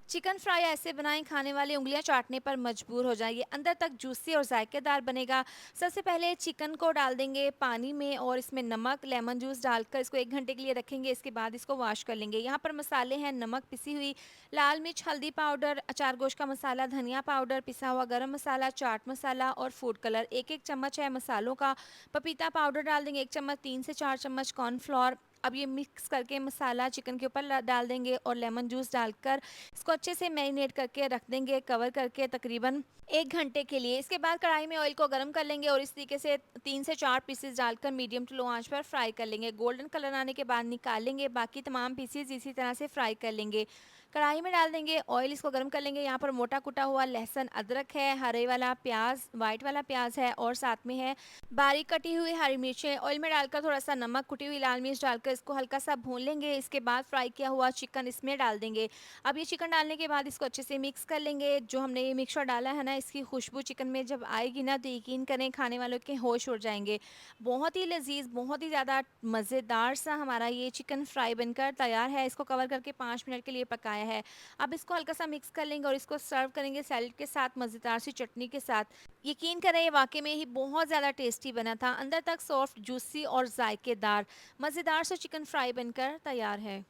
Chicken fry ऐसे बनाएं खाने वाले उंगलियां चाटने पर मजबूर हो जाएं। ये अंदर तक जूसी और जायकेदार बनेगा। सबसे पहले चिकन को डाल देंगे पानी में और इसमें नमक लेमन जूस डालकर इसको 1 घंटे के लिए रखेंगे। इसके बाद इसको वॉश कर लेंगे। यहाँ पर मसाले हैं नमक पिसी हुई, लाल मिर्च, हल्दी पाउडर, अचार गोश्त का मसाला, धनिया पाउडर, पिसा हुआ गरम मसाला, चाट मसाला और फूड कलर। एक एक चम्मच है मसालों का। पपीता पाउडर डाल देंगे 1 चम्मच, 3 से 4 चम्मच कॉर्नफ्लोर। अब ये मिक्स करके मसाला चिकन के ऊपर डाल देंगे और लेमन जूस डालकर इसको अच्छे से मैरिनेट करके रख देंगे कवर करके तकरीबन 1 घंटे के लिए। इसके बाद कढ़ाई में ऑयल को गर्म कर लेंगे और इस तरीके से 3 से 4 पीसेस डालकर मीडियम टू लो आंच पर फ्राई कर लेंगे। गोल्डन कलर आने के बाद निकाल लेंगे। बाकी तमाम पीसेस इसी तरह से फ्राई कर लेंगे। कढ़ाई में डाल देंगे ऑयल, इसको गर्म कर लेंगे। यहाँ पर मोटा कुटा हुआ लहसुन अदरक है, हरे वाला प्याज, वाइट वाला प्याज है और साथ में है बारीक कटी हुई हरी मिर्चें। ऑयल में डालकर थोड़ा सा नमक, कुटी हुई लाल मिर्च डालकर इसको हल्का सा भून लेंगे। इसके बाद फ्राई किया हुआ चिकन इसमें डाल देंगे। अब ये चिकन डालने के बाद इसको अच्छे से मिक्स कर लेंगे। जो हमने ये मिक्सचर डाला है ना, इसकी खुशबू चिकन में जब आएगी ना तो यकीन करें खाने वालों के होश उड़ जाएंगे। बहुत ही लजीज, बहुत ही ज़्यादा मज़ेदार सा हमारा ये चिकन फ्राई बनकर तैयार है। इसको कवर करके 5 मिनट के लिए पकाया है। अब इसको हल्का सा मिक्स कर लेंगे और इसको सर्व करेंगे सैलेड के साथ, मज़ेदार सी चटनी के साथ। यकीन करें ये वाकई में ही बहुत ज़्यादा टेस्टी बना था। अंदर तक सॉफ्ट, जूसी और जायकेदार मज़ेदार सा चिकन फ्राई बनकर तैयार है।